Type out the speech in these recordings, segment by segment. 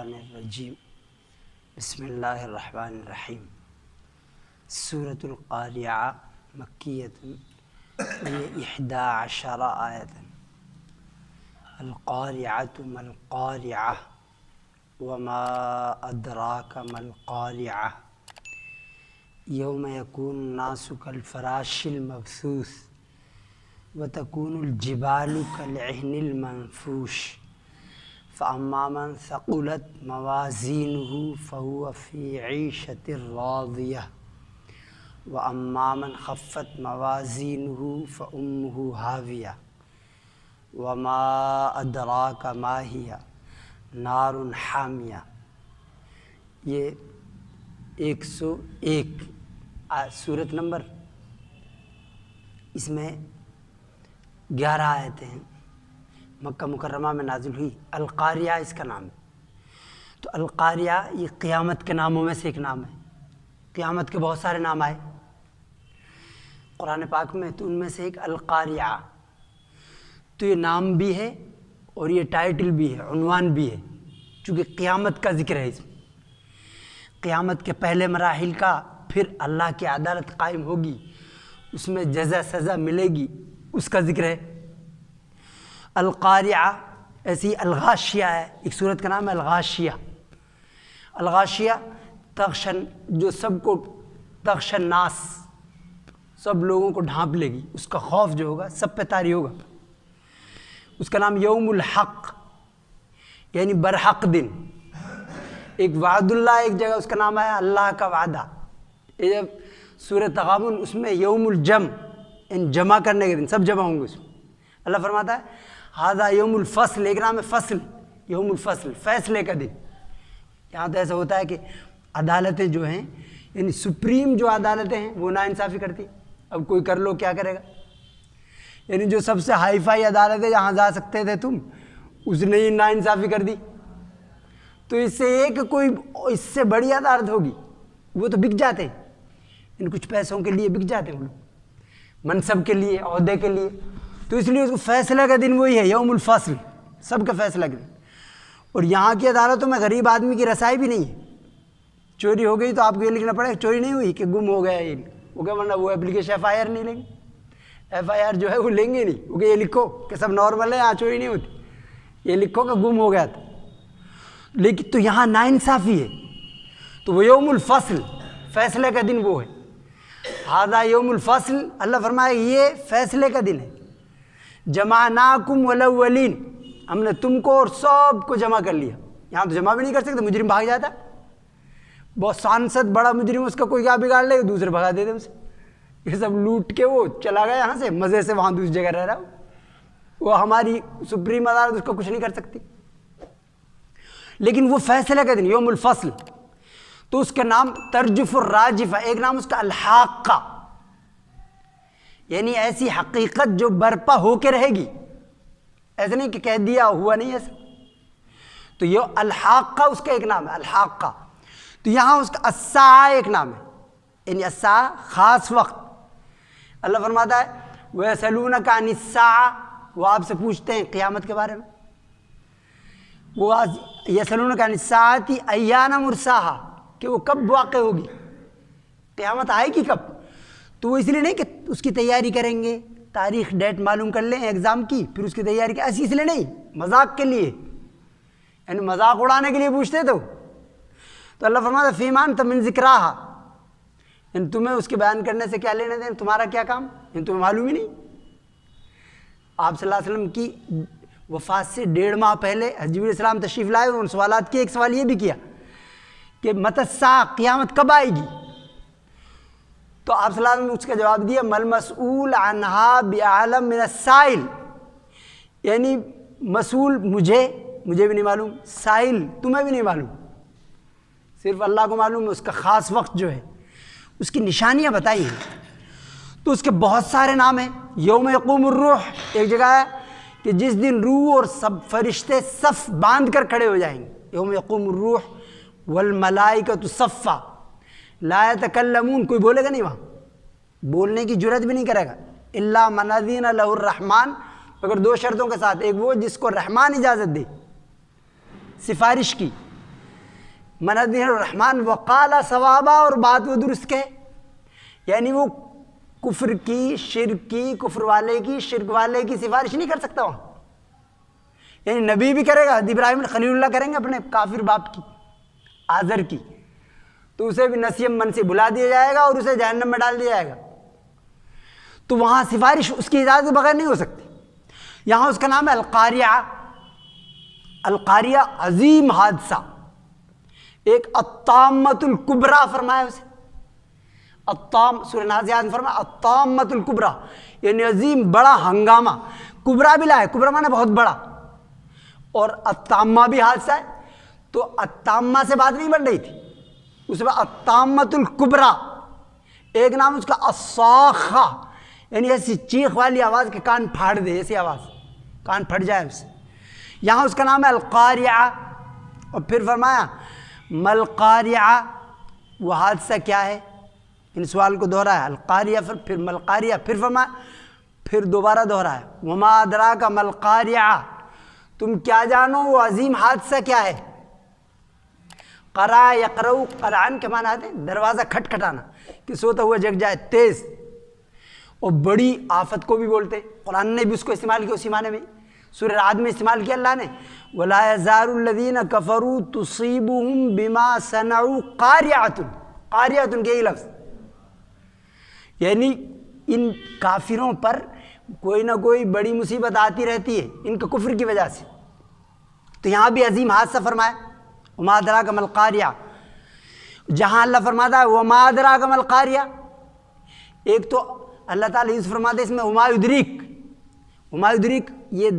الشیطان الرجیم بسم اللہ الرحمن الرحیم۔ سورۃ القاریعہ مکیۃ، یہ 11 آیت۔ القاریعۃ ما القاریعہ وما ادراک ما القاریعہ یوم یکون الناس کالفراش المبثوث وتکون الجبال کالعہن المنفوش فأما من ثقلت موازینہ فہو فی عیشۃ راضیہ وأما من خفت موازینہ فأمہ ہاویہ وما ادراک ما ہی نار حامیہ۔ یہ 101 سورت نمبر، اس میں 11 آیتیں ہیں، مکہ مکرمہ میں نازل ہوئی۔ القاریہ اس کا نام ہے۔ تو القاریہ یہ قیامت کے ناموں میں سے ایک نام ہے۔ قیامت کے بہت سارے نام آئے قرآن پاک میں، تو ان میں سے ایک القاریہ۔ تو یہ نام بھی ہے اور یہ ٹائٹل بھی ہے، عنوان بھی ہے، چونکہ قیامت کا ذکر ہے اس میں، قیامت کے پہلے مراحل کا، پھر اللہ کی عدالت قائم ہوگی، اس میں جزا سزا ملے گی، اس کا ذکر ہے۔ القاریہ ایسی الغاشیہ ہے، ایک سورت کا نام ہے الغاشیہ۔ الغاشیہ تغشن، جو سب کو تغش الناس، سب لوگوں کو ڈھانپ لے گی، اس کا خوف جو ہوگا سب پہ طاری ہوگا۔ اس کا نام یوم الحق، یعنی برحق دن۔ ایک وعد اللہ، ایک جگہ اس کا نام ہے اللہ کا وعدہ۔ یہ جب سورۃ تغابن، اس میں یوم الجم، ان جمع کرنے کے دن، سب جمع ہوں گے اس میں۔ اللہ فرماتا ہے ھذا یوم الفصل، ایک نام ہے فصل، یوم الفصل، فیصلے کا دن۔ یہاں تو ایسا ہوتا ہے کہ عدالتیں جو ہیں، یعنی سپریم جو عدالتیں ہیں وہ ناانصافی کرتی ہیں۔ اب کوئی کر لو کیا کرے گا، یعنی جو سب سے ہائی فائی عدالت ہے جہاں جا سکتے تھے تم، اس نے ہی ناانصافی کر دی۔ تو اس سے ایک کوئی اس سے بڑی عدالت ہوگی، وہ تو بک جاتے ہیں، ان کچھ پیسوں کے لیے بک جاتے ہیں وہ لوگ، منصب کے لیے، عہدے کے لیے۔ تو اس لیے اس کو فیصلہ کا دن وہی ہے، یوم الفصل، سب کا فیصلہ کا دن۔ اور یہاں کی عدالتوں میں غریب آدمی کی رسائی بھی نہیں ہے۔ چوری ہو گئی تو آپ کو یہ لکھنا پڑے چوری نہیں ہوئی، کہ گم ہو گیا یہ، وہ کہ ورنہ وہ اپلیکیشن ایف آئی آر نہیں لیں گے، ایف آئی آر جو ہے وہ لیں گے نہیں، وہ کہ یہ لکھو کہ سب نارمل ہے، یہاں چوری نہیں ہوتی، یہ لکھو کہ گم ہو گیا تھا۔ لیکن تو یہاں ناانصافی ہے، تو وہ یوم الفصل، فیصلے کا دن وہ ہے۔ ھذا یوم الفصل، اللہ فرمائے یہ فیصلے کا دن ہے۔ جمعناکم والاولین، ہم نے تم کو اور سب کو جمع کر لیا۔ یہاں تو جمع بھی نہیں کر سکتے، مجرم بھاگ جاتا، بہت سانسد بڑا مجرم، اس کا کوئی کیا بگاڑ لے، دوسرے بھگا دیتے اسے، یہ سب لوٹ کے وہ چلا گیا یہاں سے، مزے سے وہاں دوسری جگہ رہ رہا وہ ہماری سپریم عدالت اس کو کچھ نہیں کر سکتی۔ لیکن وہ فیصلے کا دن یوم الفصل، تو اس کا نام ترجف الراجفہ، ایک نام اس کا الحاقہ، یعنی ایسی حقیقت جو برپا ہو کے رہے گی، ایسا نہیں کہ کہہ دیا ہوا نہیں ایسا۔ تو یہ الحاقہ اس کا ایک نام ہے، الحاقہ۔ تو یہاں اس کا الساعہ ایک نام ہے، یعنی الساعہ خاص وقت۔ اللہ فرماتا ہے وَيَسْأَلُونَكَ عَنِ السَّاعَةِ، وہ آپ سے پوچھتے ہیں قیامت کے بارے میں، وہ یسألونک عن الساعۃ ایان مرساها، کہ وہ کب واقع ہوگی، قیامت آئے گی کب۔ تو وہ اس لیے نہیں کہ اس کی تیاری کریں گے، تاریخ ڈیٹ معلوم کر لیں ایگزام کی، پھر اس کی تیاری کی، ایسی اس لیے نہیں، مذاق کے لیے، یعنی مذاق اڑانے کے لیے پوچھتے تو اللہ فرماتا ہے فیما انت من ذکراہا، یعنی تمہیں اس کے بیان کرنے سے کیا لینے دیں، تمہارا کیا کام، یعنی تمہیں معلوم ہی نہیں۔ آپ صلی اللہ علیہ وسلم کی وفات سے 1.5 ماہ پہلے حضرت جبرائیل السلام تشریف لائے، انہوں نے سوالات کیے، ایک سوال یہ بھی کیا کہ متی الساعہ، قیامت کب آئے گی۔ تو آپ صلی اللہ علیہ وسلم نے اس کا جواب دیا مل مسئول عنہا بعلم من السائل، یعنی مسئول مجھے بھی نہیں معلوم، سائل تمہیں بھی نہیں معلوم، صرف اللہ کو معلوم ہے۔ اس کا خاص وقت جو ہے، اس کی نشانیاں بتائی ہیں، تو اس کے بہت سارے نام ہیں۔ یوم یقوم الروح، ایک جگہ ہے کہ جس دن روح اور سب فرشتے صف باندھ کر کھڑے ہو جائیں گے، یوم یقوم الروح والملائکۃ صفا لا یتکلمون، کوئی بولے گا نہیں، وہاں بولنے کی جرات بھی نہیں کرے گا، الا من اذن لہ الرحمن، مگر 2 شرطوں کے ساتھ، ایک وہ جس کو رحمان اجازت دے سفارش کی، من دین الرحمن وقال ثوابا، اور بات وہ درست کہے، یعنی وہ کفر کی، شرک کی، کفر والے کی، شرک والے کی سفارش نہیں کر سکتا وہاں، یعنی نبی بھی کرے گا، ابراہیم خلیل اللہ کریں گے اپنے کافر باپ کی، آزر کی، تو اسے بھی نسیم من سے بلا دیا جائے گا اور اسے جہنم میں ڈال دیا جائے گا، تو وہاں سفارش اس کی اجازت بغیر نہیں ہو سکتی۔ یہاں اس کا نام ہے القاریہ۔ القاریہ عظیم حادثہ، ایک الطامۃ الکبریٰ فرمایا اسے، سورہ نازعات میں فرمایا الطامۃ الکبریٰ، یعنی عظیم بڑا ہنگامہ، کبریٰ بھی لائے، کبریٰ مانے بہت بڑا، اور الطامہ بھی حادثہ ہے، تو الطامہ سے بات نہیں بن رہی تھی، اس میں الطامۃ الکبریٰ، ایک نام اس کا الصاخہ، یعنی ایسی چیخ والی آواز کہ کان پھاڑ دے، ایسی آواز کان پھٹ جائے اس سے، یہاں اس کا نام ہے القاریہ۔ اور پھر فرمایا ملقاریہ، وہ حادثہ کیا ہے، ان سوال کو دہرایا، القاریہ پھر ملقاریہ، پھر فرمایا، پھر دوبارہ دہرایا وما ادراک ملقاریہ، تم کیا جانو وہ عظیم حادثہ کیا ہے۔ قرأ یقرأ، قرآن کے معنی آتے ہیں دروازہ کھٹکھٹانا، کہ سوتا ہوا جگ جائے تیز، اور بڑی آفت کو بھی بولتے ہیں، قرآن نے بھی اس کو استعمال کیا اسی معنی میں، سورہ رعد میں استعمال کیا اللہ نے، وَلَا يَزَالُ الَّذِينَ كَفَرُوا تُصِيبُهُمْ بِمَا صَنَعُوا قَارِعَةٌ، قاریۃ کے یہ لفظ، یعنی ان کافروں پر کوئی نہ کوئی بڑی مصیبت آتی رہتی ہے ان کے کفر کی وجہ سے، تو یہاں بھی عظیم حادثہ فرمایا وما ادراک ما القاریہ۔ جہاں اللہ فرماتا ہے وما ادراک ما القاریہ، ایک تو اللہ تعالیٰ یہ فرماتا ہے اس میں وما یدریک، وما یدریک یہ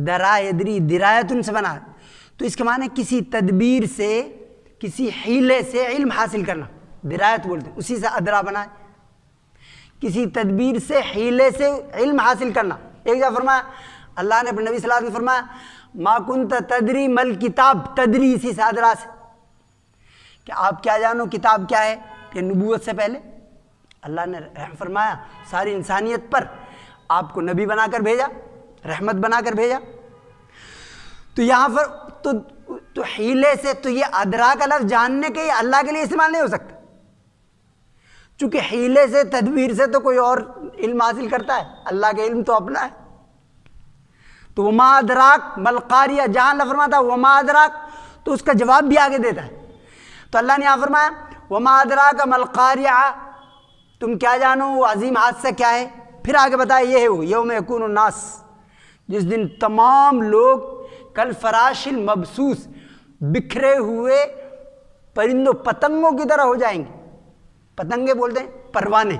درا یدری درایتن سے بنا، تو اس کے معنی کسی تدبیر سے، کسی حیلے سے علم حاصل کرنا، درایت بولتے ہیں، اسی سے ادرا بنا ہے، کسی تدبیر سے، حیلے سے علم حاصل کرنا۔ ایک جگہ فرمایا اللہ نے اپنے نبی صلی اللہ علیہ وسلم فرمایا ما کنت تدری مل کتاب، تدری اسی سے ادرا سے، کہ آپ کیا جانو کتاب کیا ہے، کہ نبوت سے پہلے اللہ نے رحم فرمایا ساری انسانیت پر، آپ کو نبی بنا کر بھیجا، رحمت بنا کر بھیجا، تو یہاں پر تو حیلے سے، تو یہ ادرا کا لفظ جاننے کے اللہ کے لیے استعمال نہیں ہو سکتا، چونکہ حیلے سے، تدبیر سے تو کوئی اور علم حاصل کرتا ہے، اللہ کا علم تو اپنا ہے۔ تو وما ادراک مل قاریہ، جہاں اللہ فرماتا ہے وما ادراک، تو اس کا جواب بھی آگے دیتا ہے، تو اللہ نے یہاں فرمایا وما ادراک مل قاریہ، تم کیا جانو وہ عظیم حادثہ کیا ہے، پھر آگے بتایا یہ ہے وہ یوم یکون الناس، جس دن تمام لوگ کل فراش المبثوث، بکھرے ہوئے پرندوں پتنگوں کی طرح ہو جائیں گے، پتنگے بولتے ہیں پروانے،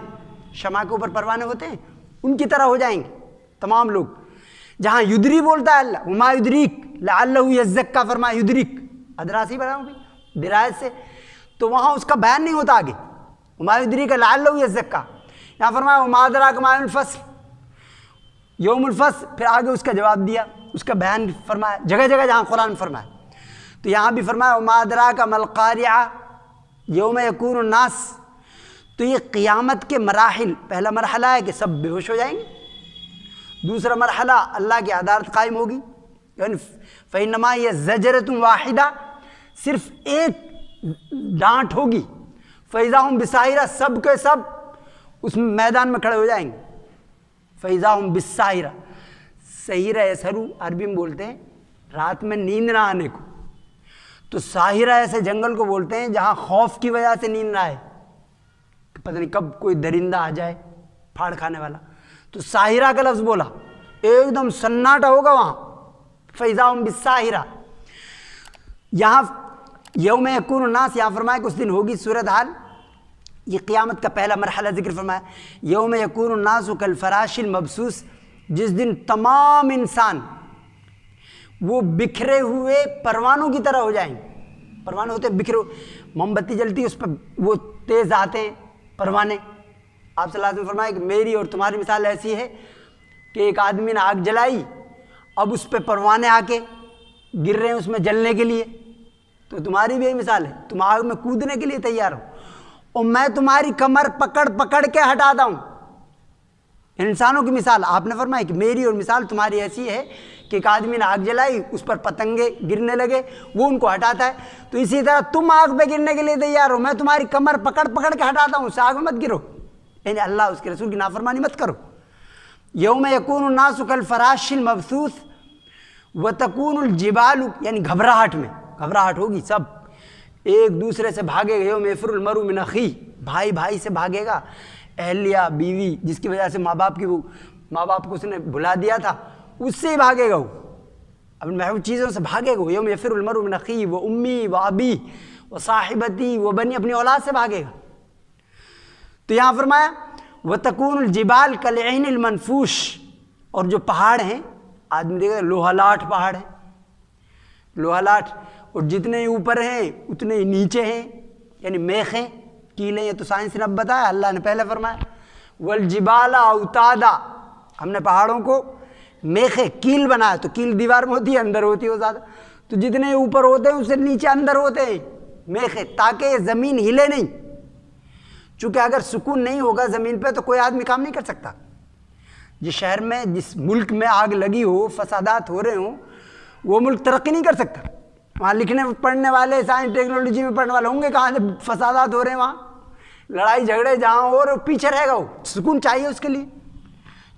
شمع کے اوپر پروانے ہوتے ہیں، ان کی طرح ہو جائیں گے تمام لوگ۔ جہاں یدری بولتا ہے اللہ وما یدریک لعلہ یزکا، فرمایا یدریک ادرا سے بناؤں بھی درایت سے، تو وہاں اس کا بیان نہیں ہوتا آگے وما یدریک لعلہ یزکا، یہاں فرمایا وما ادراک ما یوم الفصل، یوم الفصل، پھر آگے اس کا جواب دیا، اس کا بیان فرمایا جگہ جگہ جہاں قرآن میں فرمایا، تو یہاں بھی فرمایا وما ادراک ما القاریہ یوم یکون الناس، تو یہ قیامت کے مراحل، پہلا مرحلہ ہے کہ سب بے ہوش ہو جائیں گے، دوسرا مرحلہ اللہ کی عدالت قائم ہوگی، یعنی فَإِنَّمَا هِيَ زَجْرَةٌ وَاحِدَةٌ، صرف ایک ڈانٹ ہوگی، فَإِذَا هُمْ بِالسَّاهِرَةِ، سب کے سب اس میدان میں کھڑے ہو جائیں گے، فَإِذَا هُمْ بِالسَّاهِرَةِ، سہیرہ یسہرو عربی میں بولتے ہیں رات میں نیند نہ آنے کو، تو ساحرہ ایسے جنگل کو بولتے ہیں جہاں خوف کی وجہ سے نیند نہ آئے، پتہ نہیں کب کوئی درندہ آ جائے پھاڑ کھانے والا، تو ساحرہ کا لفظ بولا، ایک دم سناٹا ہوگا وہاں، فَإِذَا هُمْ بِالسَّاهِرَةِ۔ یہاں یوم یکون الناس، یہاں فرمایا کہ اس دن ہوگی صورتحال، یہ قیامت کا پہلا مرحلہ ذکر فرمایا، یوم یکون الناس کالفراش المبثوث، جس دن تمام انسان وہ بکھرے ہوئے پروانوں کی طرح ہو جائیں گے، پروانے ہوتے ہیں بکھرے، موم بتی جلتی اس پر وہ تیز آتے ہیں پروانے، آپ صلی اللہ علیہ وسلم فرمایا کہ میری اور تمہاری مثال ایسی ہے کہ ایک آدمی نے آگ جلائی، اب اس پہ پروانے آ کے گر رہے ہیں اس میں جلنے کے لیے، تو تمہاری بھی یہی مثال ہے، تم آگ میں کودنے کے لیے تیار ہو، اور میں تمہاری کمر پکڑ پکڑ کے ہٹاتا ہوں، انسانوں کی مثال آپ نے فرمایا کہ میری اور مثال تمہاری ایسی ہے کہ ایک آدمی نے آگ جلائی، اس پر پتنگے گرنے لگے، وہ ان کو ہٹاتا ہے، تو اسی طرح تم آگ پہ گرنے کے لیے تیار ہو، میں تمہاری کمر پکڑ پکڑ کے ہٹاتا ہوں، اس سے آگ میں مت گرو، یعنی اللہ اس کے رسول کی نافرمانی مت کرو۔ یوم یکون الناس کالفراش المبثوث وتکون الجبال، یعنی گھبراہٹ میں، گھبراہٹ ہوگی، سب ایک دوسرے سے بھاگے گا۔ یوم یفر المرء من اخیہ، بھائی بھائی سے بھاگے گا، اہلیہ بیوی جس کی وجہ سے ماں باپ کو اس نے بھلا دیا تھا اس سے ہی بھاگے گا، وہ اپنی محبوب چیزوں سے بھاگے گا۔ یوم یفر المرء من اخیہ و امی و ابی و صاحبتی و بنی، اپنی اولاد سے بھاگے گا۔ تو یہاں فرمایا وتکون الجبال کالعین المنفوش، اور جو پہاڑ ہیں آدمی دیکھے لوہا لاٹ پہاڑ ہیں، لوہا لاٹ، اور جتنے ہی اوپر ہیں اتنے ہی نیچے ہیں، یعنی میخیں کیلیں، یہ تو سائنس نے اب بتایا، اللہ نے پہلے فرمایا والجبال اوتادا، ہم نے پہاڑوں کو میخیں کیل بنایا، تو کیل دیوار میں ہوتی ہے، اندر ہوتی ہے وہ زیادہ، تو جتنے اوپر ہوتے ہیں اس سے نیچے اندر ہوتے ہیں میخیں، تاکہ یہ زمین ہلے نہیں، چونکہ اگر سکون نہیں ہوگا زمین پہ تو کوئی آدمی کام نہیں کر سکتا۔ جس شہر میں جس ملک میں آگ لگی ہو، فسادات ہو رہے ہوں، وہ ملک ترقی نہیں کر سکتا۔ وہاں لکھنے پڑھنے والے، سائنس ٹیکنالوجی میں پڑھنے والے ہوں گے کہاں سے فسادات ہو رہے ہیں، وہاں لڑائی جھگڑے جہاں اور پیچھے رہے گا، وہ سکون چاہیے اس کے لیے،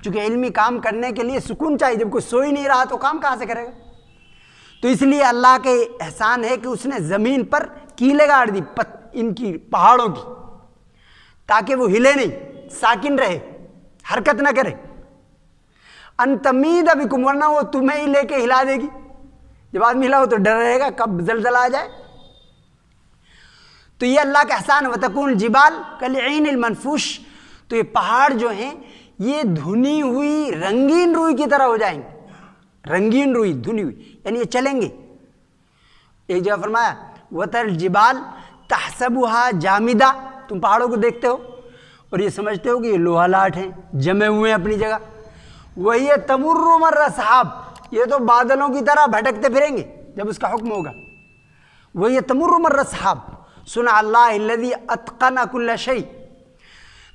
چونکہ علمی کام کرنے کے لیے سکون چاہیے، جب کوئی سو ہی نہیں رہا تو کام کہاں سے کرے گا۔ تو اس لیے اللہ کے احسان ہے کہ اس نے زمین پر کیلیں گاڑ دی ان کی پہاڑوں کی، تاکہ وہ ہلے نہیں، ساکن رہے، حرکت نہ کرے۔ ان تمید بکم، ورنہ وہ تمہیں ہی لے کے ہلا دے گی، جب آدمی ہلا ہو تو ڈر رہے گا کب زلزلہ آ جائے۔ تو یہ اللہ کا احسان، وتکون الجبال کالعین المنفوش، تو یہ پہاڑ جو ہیں یہ دھنی ہوئی رنگین روئی کی طرح ہو جائیں گے، رنگین روئی دھنی ہوئی، یعنی یہ چلیں گے۔ ایک جگہ فرمایا وتر الجبال تحسبها جامدہ، تم پہاڑوں کو دیکھتے ہو اور یہ سمجھتے ہو کہ یہ لوہا لاٹ ہیں، جمے ہوئے ہیں اپنی جگہ، وہی تمر مر السحاب، یہ تو بادلوں کی طرح بھٹکتے پھریں گے جب اس کا حکم ہوگا۔ وہی تمر مر السحاب صنع اللہ الذی اتقن کل شیء۔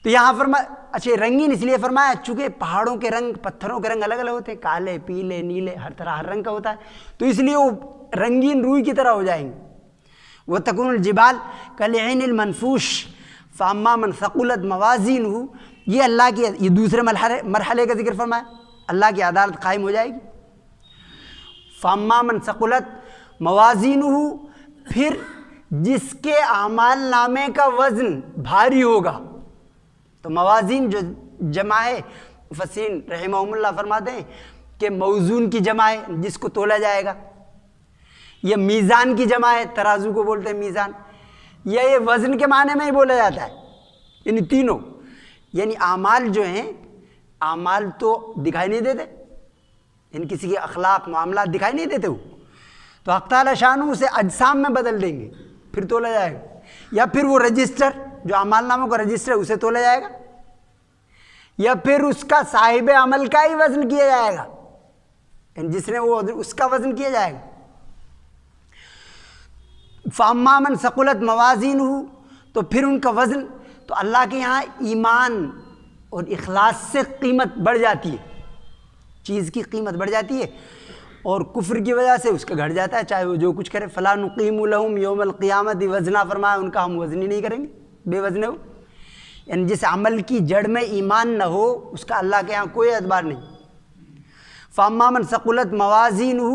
تو یہاں فرمایا، اچھا رنگین اس لیے فرمایا چونکہ پہاڑوں کے رنگ، پتھروں کے رنگ الگ الگ ہوتے ہیں، کالے پیلے نیلے، ہر طرح ہر رنگ کا ہوتا ہے، تو اس لیے وہ رنگین روئی کی طرح ہو جائیں گے۔ وتکون الجبال کالعین المنفوش فاما من ثقلت موازینہ، یہ اللہ کی، یہ دوسرے مرحلے کا ذکر فرمایا، اللہ کی عدالت قائم ہو جائے گی۔ فاما من ثقلت موازینہ، پھر جس کے اعمال نامے کا وزن بھاری ہوگا، تو موازین جو جمع ہے، مفسرین رحمہم اللہ فرماتے ہیں کہ موزون کی جمع ہے جس کو تولا جائے گا، یہ میزان کی جمع ہے، ترازو کو بولتے ہیں میزان، یا یہ وزن کے معنی میں ہی بولا جاتا ہے، یعنی تینوں، یعنی اعمال جو ہیں، اعمال تو دکھائی نہیں دیتے، یعنی کسی کے اخلاق معاملات دکھائی نہیں دیتے، وہ تو حق تعالی شانہ اسے اجسام میں بدل دیں گے، پھر تولا جائے گا، یا پھر وہ رجسٹر جو اعمال ناموں کا رجسٹر ہے اسے تولا جائے گا، یا پھر اس کا صاحب عمل کا ہی وزن کیا جائے گا، یعنی جس نے وہ اس کا وزن کیا جائے گا۔ فَأَمَّا مَنْ ثَقُلَتْ مَوَازِينُهُ، تو پھر ان کا وزن، تو اللہ کے یہاں ایمان اور اخلاص سے قیمت بڑھ جاتی ہے، چیز کی قیمت بڑھ جاتی ہے، اور کفر کی وجہ سے اس کا گھٹ جاتا ہے، چاہے وہ جو کچھ کرے۔ فَلَا نُقِيمُ لَهُمْ يَوْمَ الْقِيَامَةِ وَزْنًا، فرمایا ان کا ہم وزن ہی نہیں کریں گے، بے وزن ہو، یعنی جس عمل کی جڑ میں ایمان نہ ہو اس کا اللہ کے یہاں کوئی اعتبار نہیں۔ فَأَمَّا مَنْ ثَقُلَتْ مَوَازِينُهُ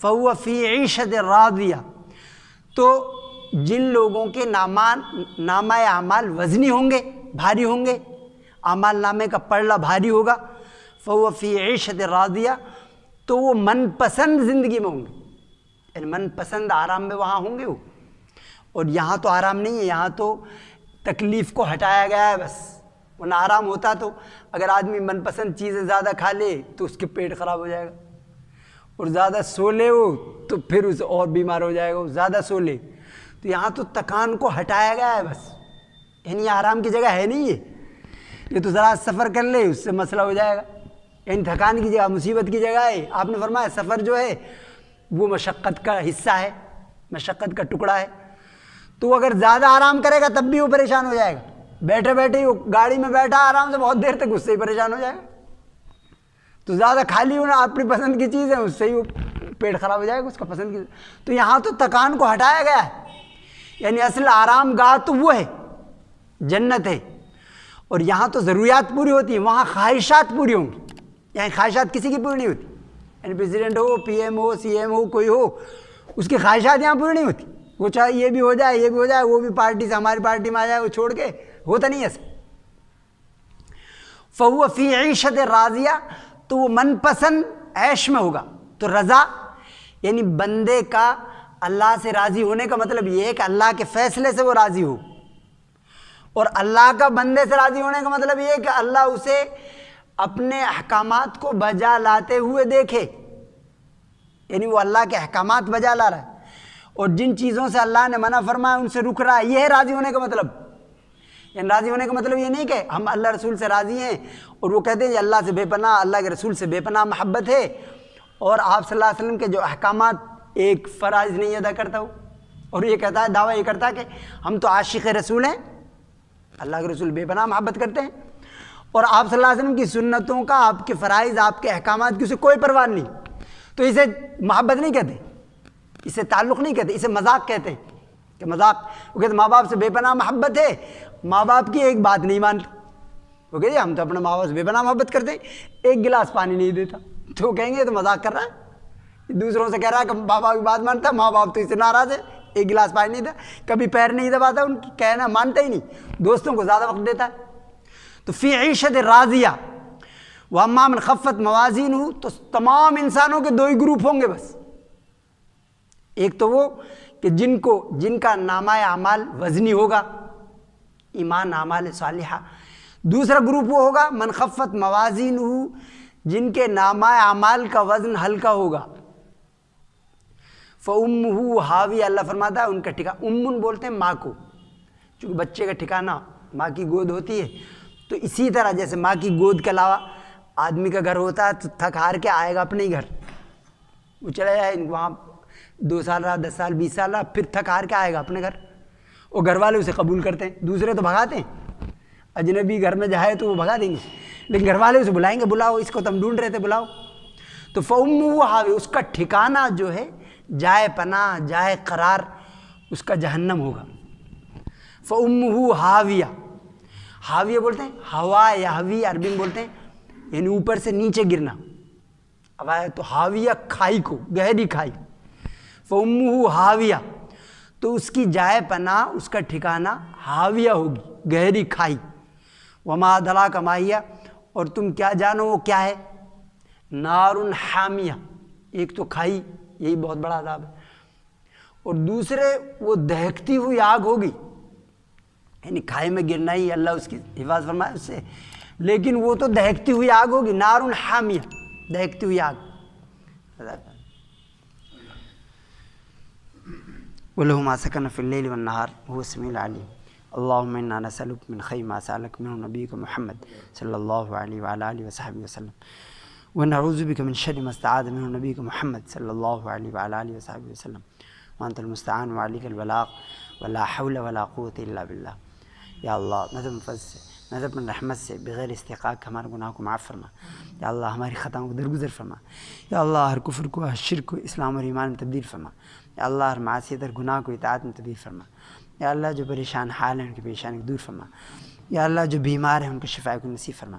فَهُوَ فِي عِيشَةٍ رَاضِيَةٍ، تو جن لوگوں کے نامہ اعمال وزنی ہوں گے، بھاری ہوں گے، اعمال نامے کا پلڑا بھاری ہوگا، فَهُوَ فِي عِيشَةٍ رَاضِيَةٍ، تو وہ من پسند زندگی میں ہوں گے، یعنی من پسند آرام میں وہاں ہوں گے وہ، اور یہاں تو آرام نہیں ہے، یہاں تو تکلیف کو ہٹایا گیا ہے بس، ورنہ آرام ہوتا تو اگر آدمی من پسند چیزیں زیادہ کھا لے تو اس کے پیٹ خراب ہو جائے گا، اور زیادہ سو لے وہ تو پھر اسے اور بیمار ہو جائے گا، وہ زیادہ سو لے، تو یہاں تو تکان کو ہٹایا گیا ہے بس، یعنی آرام کی جگہ ہے نہیں یہ تو ذرا سفر کر لے اس سے مسئلہ ہو جائے گا، یعنی تھکان کی جگہ، مصیبت کی جگہ ہے۔ آپ نے فرمایا سفر جو ہے وہ مشقت کا حصہ ہے، مشقت کا ٹکڑا ہے، تو اگر زیادہ آرام کرے گا تب بھی وہ پریشان ہو جائے گا، بیٹھے بیٹھے ہی وہ گاڑی میں بیٹھا آرام سے بہت دیر تک اس سے ہی پریشان ہو جائے گا. تو زیادہ کھا لی ہونا اپنی پسند کی چیز ہے اس سے ہی وہ پیٹ خراب ہو جائے گا اس کا پسند کی. تو یہاں تو تکان کو ہٹایا گیا ہے. یعنی اصل آرام گاہ تو وہ ہے جنت ہے, اور یہاں تو ضروریات پوری ہوتی ہیں, وہاں خواہشات پوری ہوں گی. یہاں خواہشات کسی کی پوری نہیں ہوتی. یعنی پریزیڈنٹ ہو, پی ایم ہو, سی ایم ہو, کوئی ہو, اس کی خواہشات یہاں پوری نہیں ہوتی. وہ چاہے یہ بھی ہو جائے, یہ بھی ہو جائے, وہ بھی پارٹی سے ہماری پارٹی میں آ جائے, وہ چھوڑ کے ہوتا نہیں ایسا. فہو فی عیشت راضیہ, تو وہ من پسند عیش میں ہوگا. تو رضا یعنی بندے کا اللہ سے راضی ہونے کا مطلب یہ ہے کہ اللہ کے فیصلے سے وہ راضی ہو, اور اللہ کا بندے سے راضی ہونے کا مطلب یہ ہے کہ اللہ اسے اپنے احکامات کو بجا لاتے ہوئے دیکھے. یعنی وہ اللہ کے احکامات بجا لا رہا ہے, اور جن چیزوں سے اللہ نے منع فرمایا ان سے رک رہا ہے. یہ ہے راضی ہونے کا مطلب. یعنی راضی ہونے کا مطلب یہ نہیں کہ ہم اللہ رسول سے راضی ہیں اور وہ کہتے ہیں اللہ سے بے پناہ, اللہ کے رسول سے بے پناہ محبت ہے, اور آپ صلی اللہ علیہ وسلم کے جو احکامات ایک فرائض نہیں ادا کرتا ہو, اور یہ کہتا ہے, دعویٰ یہ کرتا ہے کہ ہم تو عاشق رسول ہیں, اللہ کے رسول بے پناہ محبت کرتے ہیں, اور آپ صلی اللہ علیہ وسلم کی سنتوں کا, آپ کے فرائض, آپ کے احکامات کی اسے کوئی پرواہ نہیں. تو اسے محبت نہیں کہتے, اسے تعلق نہیں کہتے, اسے مذاق کہتے ہیں کہ مذاق. وہ کہتے ماں باپ سے بے پناہ محبت ہے, ماں باپ کی ایک بات نہیں مانتے. وہ کہتے ہم تو اپنے ماں باپ سے بے پناہ محبت کرتے ہیں, ایک گلاس پانی نہیں دیتا. تو کہیں گے تو مذاق کر رہا ہے, دوسروں سے کہہ رہا ہے کہ ماں باپ کی بات مانتا ہے, ماں باپ تو اس سے ناراض ہے, ایک گلاس پانی نہیں دیتا, کبھی پیر نہیں دباتا, ان کی کہنا مانتا ہی نہیں, دوستوں کو زیادہ وقت دیتا ہے. تو فی عیشت راضیہ واما من خفت موازینہ, تو تمام انسانوں کے دو ہی گروپ ہوں گے بس. ایک تو وہ کہ جن کا نامہ اعمال وزنی ہوگا, ایمان اعمال صالحہ. دوسرا گروپ وہ ہوگا من خفت موازینہ, جن کے نامہ اعمال کا وزن ہلکا ہوگا. فَأُمُّهُ حاویہ, اللہ فرماتا ہے ان کا ٹھکانہ, امن بولتے ہیں ماں کو, چونکہ بچے کا ٹھکانہ ماں کی گود ہوتی ہے. تو اسی طرح جیسے ماں کی گود کے علاوہ آدمی کا گھر ہوتا ہے, تو تھک ہار کے آئے گا اپنے ہی گھر, وہ چلا جائے وہاں 2 سال رہا, 10 سال, 20 سال رہا, پھر تھک ہار کے آئے گا اپنے گھر. اور گھر والے اسے قبول کرتے ہیں, دوسرے تو بھگاتے ہیں, اجنبی گھر میں جائے تو وہ بھگا دیں گے, لیکن گھر والے اسے بلائیں گے, بلاؤ اس کو تو ہم ڈھونڈ رہے تھے, بلاؤ. تو فَأُمُّهُ حاویہ, اس کا ٹھکانہ جو ہے جائے پناہ, جائے قرار, اس کا جہنم ہوگا. فَأُمُّهُ حاویہ, حاویہ بولتے ہیں ہوا یہوی, عربی میں بولتے ہیں یعنی اوپر سے نیچے گرنا. اب آیا تو حاویہ کھائی کو, گہری کھائی. فَأُمُّهُ حاویہ, تو اس کی جائے پناہ, اس کا ٹھکانہ حاویہ ہوگی, گہری کھائی. وما ادراک ما ہی, اور تم کیا جانو وہ کیا ہے, نار حامیہ. ایک تو کھائی, یہی بہت بڑا عذاب ہے, اور دوسرے وہ دہکتی ہوئی آگ ہوگی. یعنی کھائی میں گرنا ہی اللہ اس کی حفاظت فرمائے اس سے, لیکن وہ تو دہکتی ہوئی آگ ہوگی, نار حامیہ, دہکتی ہوئی آگ. وَلَهُ مَا سَكَنَ فِي اللَّيْلِ وَالنَّهَارِ وَهُوَ السَّمِيعُ الْعَلِيمُ. اللهم إنا نسألك من خير ما سألك منه نبيك محمد صلى الله عليه وعلى آله وصحبه وسلم, ونعوذ بك من شر ما استعاذ منه نبيك محمد صلى الله عليه وعلى آله وصحبه وسلم, وأنت المستعان وعليك البلاغ ولا حول ولا قوة إلا بالله. یا اللہ نظر فضل سے, نظر اپنے رحمت سے بغیر استحقاق ہمارے گناہ کو معاف فرما. یا اللہ ہماری خطاؤں کو درگزر فرما. یا اللہ ہر کفر کو, ہر شرک کو اسلام اور ایمان میں تبدیل فرما. یا اللہ ہر معصیت اور گناہ کو اطاعت میں تبدیل فرما. یا اللہ جو پریشان حال ہیں ان کی پریشانی کو دور فرما. یا اللہ جو بیمار ہیں ان کو شفا کو نصیب فرما.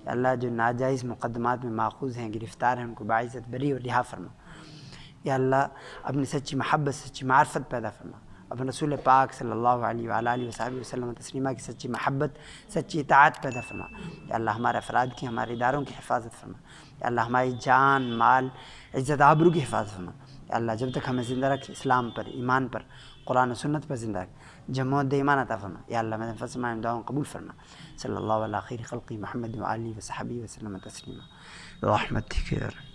یا اللہ جو ناجائز مقدمات میں ماخوذ ہیں, گرفتار ہیں, ان کو باعزت بری اور رہا فرما. یا اللہ اپنی سچی محبت, سچی معرفت پیدا فرما. اپنے رسول پاک صلی اللہ علیہ وآلہ آلہ وصحبہ وسلم تسلیمہ کی سچی محبت, سچی اطاعت پیدا فرما. یا اللہ ہمارے افراد کی, ہمارے اداروں کی حفاظت فرما. یا اللہ ہماری جان, مال, عزت آبرو کی حفاظت فرما. یا اللہ جب تک ہمیں زندہ رکھ, اسلام پر, ایمان پر, قرآن و سنت پر زندہ رکھ, جمود ایمان عطا فرما. یا اللہ میں فضل دعاؤں قبول فرما. صلی اللہ علیہ خیر خلقی محمد و آلہ و صحبہ وسلم تسلیما برحمتک یا رب.